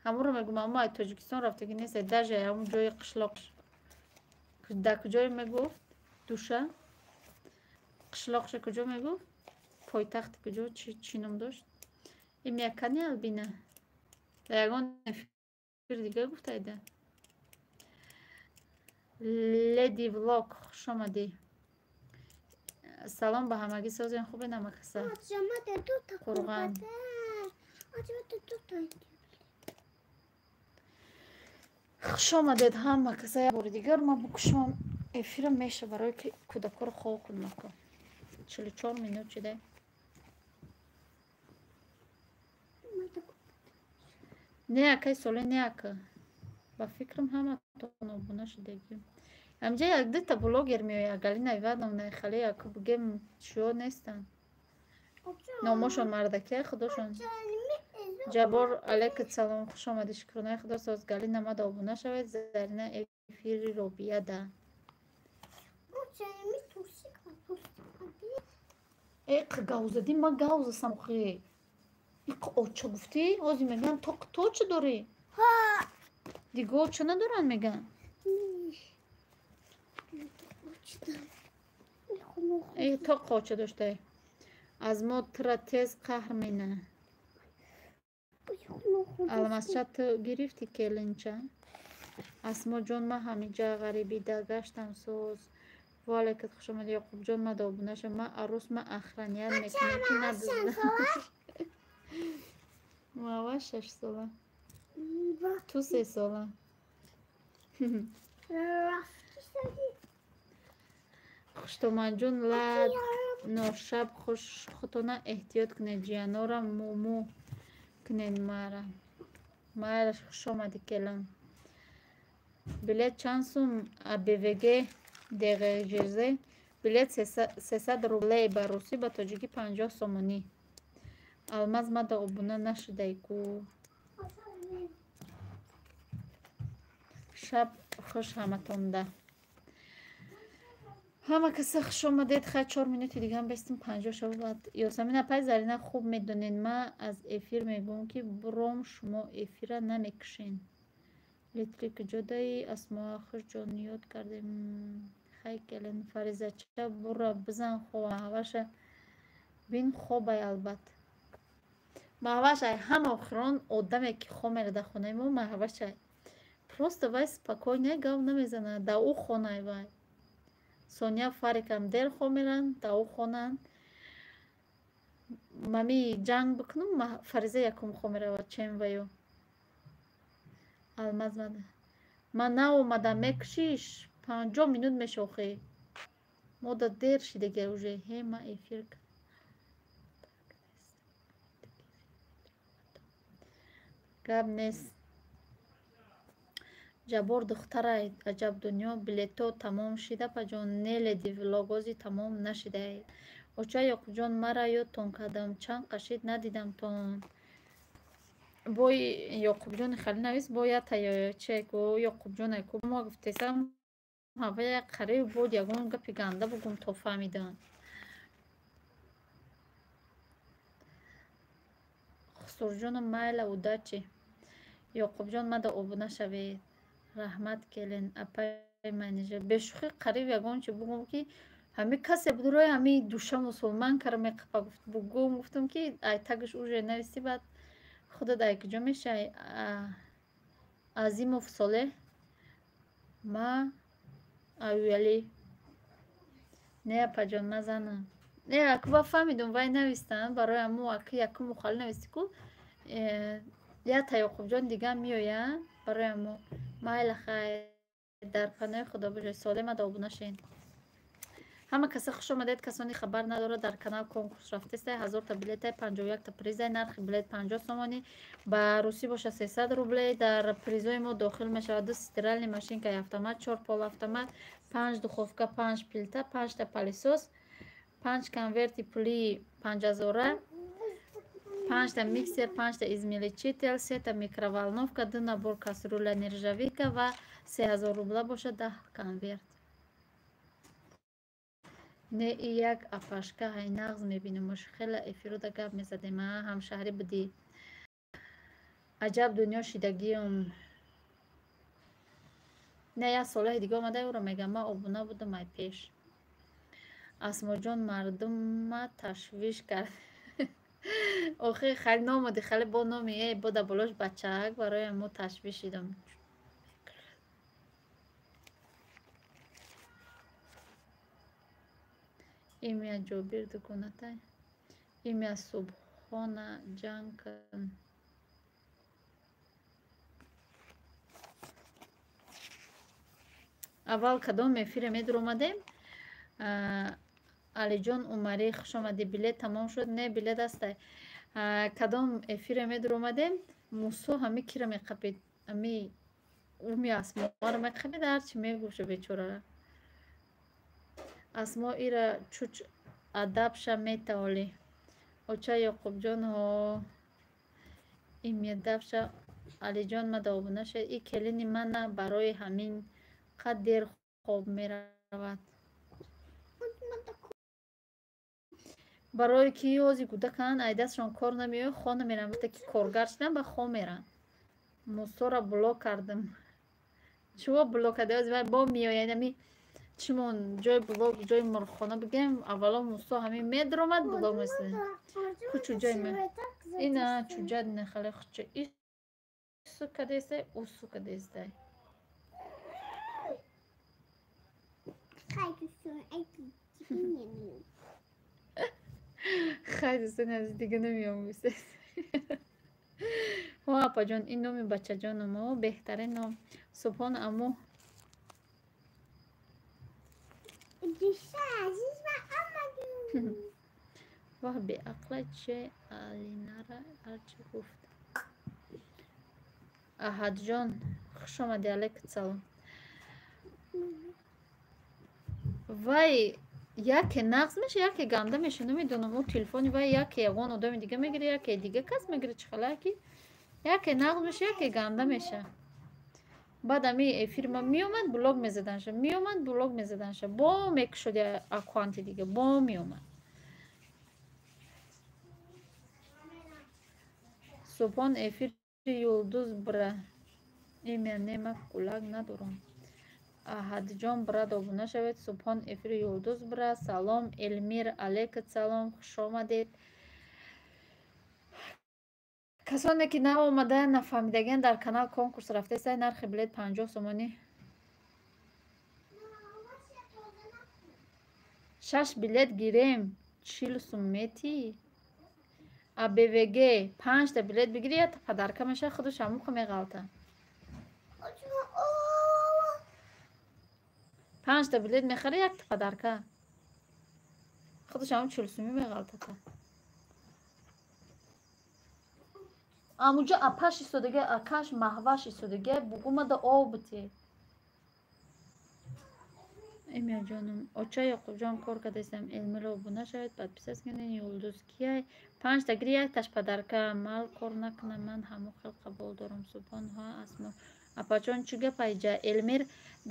Ҳамуро мегум аммо ай Тоҷикистон рафтагӣ нест даже ҳамун ҷои қишлоқ. Да куҷое мегуфт? Душа? Қишлоқша куҷо мегуфт? Пойтахти куҷо? Чӣ ном дошт? Им якани албина. Да ягон эфир дига гуфтаида. Леди влог хуш омадӣ. Салом ба ҳамагӣ созем хубе намакаса. Қурған. Хуш омадед ҳама каса. Як бори дигар ма букушам эфирам меша барои ки кӯдакоро хол кунам. 44 минут шида. Не акай соле не ака. Ба фикрам ҳаматон обуна шидагӣ. همجا یک دو تا بلوگر میوی Галина Ивановна خالی яку بگم چیو نیستن ناموشون مردکه خودشون جبار علیک سلام خوش آمدی شکرانه خدا ساز Галина ما دابونه شوید زرینه افیری رو بیاده ایق گوزدی ما گوز سمخی ایق اوچه گفتی؟ آزی میگن تو چه داری؟ دیگه اوچه ندارن میگن ای تو قوچه داشته از ما ترا تیز قهر مینه الماسچه تو گرفتی کلینچه اسما جون ما همینجا غریبی در گشتم سوز واله که خوش آمدی یعقوب جون ما دابونه شد ما عروس ما اخرانیت میکنه که ندازده ما 6 ساله تو 3 ساله خوشتومن جون لد نوشب خوش خودتونه احتیاط کنید جیانورا مومو کنید مارا خوش آمدی کلم بلیت چند سوم ابوگ دقیقه جزه بلیت 300 روبله با روسی با تاجیکی 50 سومونی الماز ما دا ابونه نشده ایکو شب خوش همتون ده همه کسی خوش اومدید خیلی 4 مینوتی دیگه هم بستیم 50 شب بعد یاسمین اپای زرینه خوب میدونین ما از افیر میگم که برام شما افیر نمیکشین لیتری که جدایی اسما خوش جان یاد کردیم خیلی کلین فریزه چه برا بزن خواه هواشه بین خوبه البته محوشه هم آخران آدمی که خواه میرده خونه ما محوشه просто вай спокойно гав намезана да у хонаи вай соня фарикам дер хо меран да у хонан мами ҷанг бикунум фариза якум хо меравад чем ваю алмаз мада ман наомада мекушиш 50 минут мешохӣ мода дер шидагар уже ҳема эфир гап нест جبار دختره عجب دنیا بلیتو تمام شده پجان نلیدی ولاگازی تمام نشده اوچه یعقوب جان مرا یادتون کردم چند قشید ندیدم تون بای یعقوب جان خیلی نویس باید یا چه کو یعقوب جان کو ما گفتم هوا قریب بود یگون گپی گنده بگم تو فهمیدن خسرو جان مایل و دچی یعقوب جان ما دا ابونه شوید رحمت کلین اپای منیجر بشوخی قریب یگان چه بگم که همه کسی بدروی همه دوشه مسلمان کرمه قپا گفتم که ای تگش اوژه نویستی بعد خدا دایی کجا میشه عظیم افصاله ما اویلی نه اپا جان نزنم نه اکبا فهمیدم وای نویستن برای امو اکی یکم مخال نویستی که یا تا یعقوب جان دیگه میوید برای امو مایل خیر در پناه خدا بجای سالم دابونه شین همه کسی خوش آمدید کسانی خبر نداره در کانال کنکورس رفته است 1000 تا بلیت 51 تا پریز نرخ بلیت 50 سومانی با روسی باشه 300 روبله در پریزای ما داخل میشه 2 استرال ماشین که автомат 4 پول автомат 5 دخوفکا 5 پیلتا 5 تا پلیسوس 5 کنورتی پولی 5000 5 تا میکسر 5 تا ізмельчитель 3 تا микроволновка 2 набор кастрюля нержавейка و 3000 روبله باشه 10 کنورت نه یک اپاشکا های نغز میبینیم مش خیلی افیرو دا گپ میزدیم هم شهری بودی عجب دنیا شیدگیم نه یک ساله دیگه آمده او رو میگم ما ابونه بودم ای پیش اسما جان مردم تشویش کرد آخه خیلی نامدی خیلی با نامی با دبالاش بچه برای ما تشویش شیدم ایمیا جابیر دکونته ایمیا صبحانه جنگ کن اول کدام افیر میدر اومدیم علی جان عمری خوش آمدی بلیت تمام شد نه بلیت است کدام افیر میدر اومدیم موسو همه کی را میقپید امی او می اسما را میقپید هرچی میگوشه بیچاره Асмо ира чуч адабша метаоли. Оча Яқубҷон ҳо имедавша Алиҷон мадавбунаша и келини мана барои ҳамин қад дер хоб меравад. барои ки ёзи кӯдакан айдасшон кор намеоя хо намерам вақте ки коргар шудам ба хо мерам. Мусора блок кардам. Чуво блок карда ёзи бо меояд ами чимон ҷои блок ҷои мурхона бигем аввало мусо ҳамин медромад блок месад. Кучу ҷои ме. Ина чуҷад нехале хуча ису кадестай усу кадестай. Хайди сон аз дига намеом бисед. Ҳо апаҷон ин номи бачаҷонамо беҳтарин ном Субҳон аму ваҳ беақла че Алинара арчи гуфт. Аҳадҷон хуш омади алайкум салом. вай яке нағз меша яке ганда меша намедонам ӯ телефони вай яке ягон одами дига мегире яке дига кас мегире чихалаки яке нағз меша яке ганда меша. баъд ами эфирма меомад блог мезаданша меомад блог мезаданша бо мекушоди аккаунти дига бо меомад. Субҳон эфири юлдуз бра имя нема кулак надорам. Аҳадҷон брат обуна шавед. Субҳон эфири юлдуз бра. Салом Элмир алейкум салом хуш омадед. касоне ки наомада нафаҳмидаген дар канал конкурс рафтестай нархи билет 50 сомонӣ 6 билет гирем 40 сум метӣ абвг 5 та билет бигири як падарка меша худаш амуқа меғалта 5 та билет мехари як падарка худаш аму 40 суми меғалтата амуҷа апаш истодага акаш маҳваш истодага бугумада обти эмя ҷонам оча Яқубҷон кор кардастам Элмира обуна шавед подписас кунед юлдуз кияй 5 та гири як таш падарка мал кор накунам ман ҳамо хел қабул дорам. Субҳон ҳа асмо апачон чӣ гапайҷа Элмир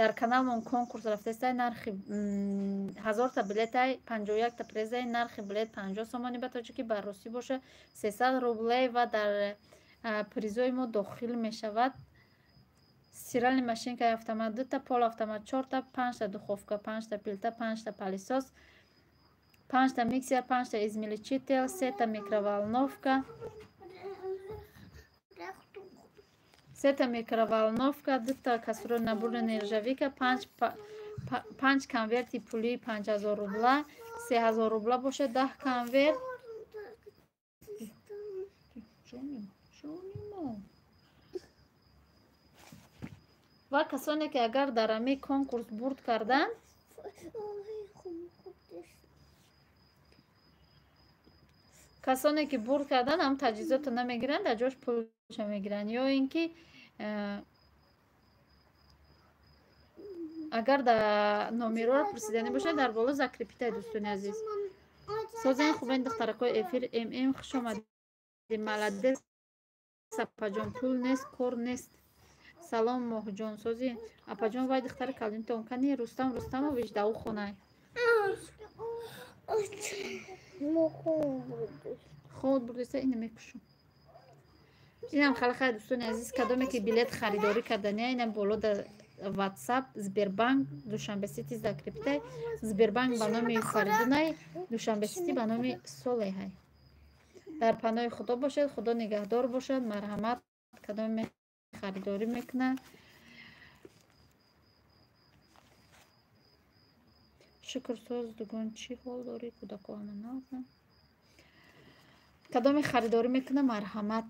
дар каналмон конкурс рафтастай нархи 1000 та билетай 51 та презай нархи билет 50 сомонӣ ба тоҷики барросӣ боша 300 рублей ва дар призои мо дохил мешавад стиральная машинка автомат 2 та пол автомат 4 та 5 та духовка 5 та плита 5 та палисос 5 та миксер 5 та измельчитель 3 та микроволновка 2 та кастрюля наборная нержавейка 5 конверти пули 5000 рубла 3000 рубла бошад 10 конверт ва касоне ки агар дар ами конкурс бурд кардан касоне ки бурд кардан ам таҷҳизотро намегиранд дар ҷош пулша мегиранд ё ин ки агар дар номероро пурсидани бошад дар боло закрепитай дӯстони азиз созани хубаи духтаракои эфир хуш омадед молодец апаҷон пул нест кор нест салом моҳҷон сози апаҷон вай духтари калонтон кани Рустам Рустамович дау хонай ход бурдеса ина мекушум инам халақаи дӯстони азиз кадоме ки билет харидорӣ кардания ина боло дар WhatsApp Сбербанк Душанбе Сити закрепитай Сбербанк ба номи Фаридунай Душанбе Сити ба номи Солеҳай дар паноҳи худо бошед худо нигаҳдор бошад марҳамат кадоме харидорӣ мекунад шукр соз дугон чӣ ҳол дорӣ кӯдако ҳама нағза кадоме харидорӣ мекунад марҳамат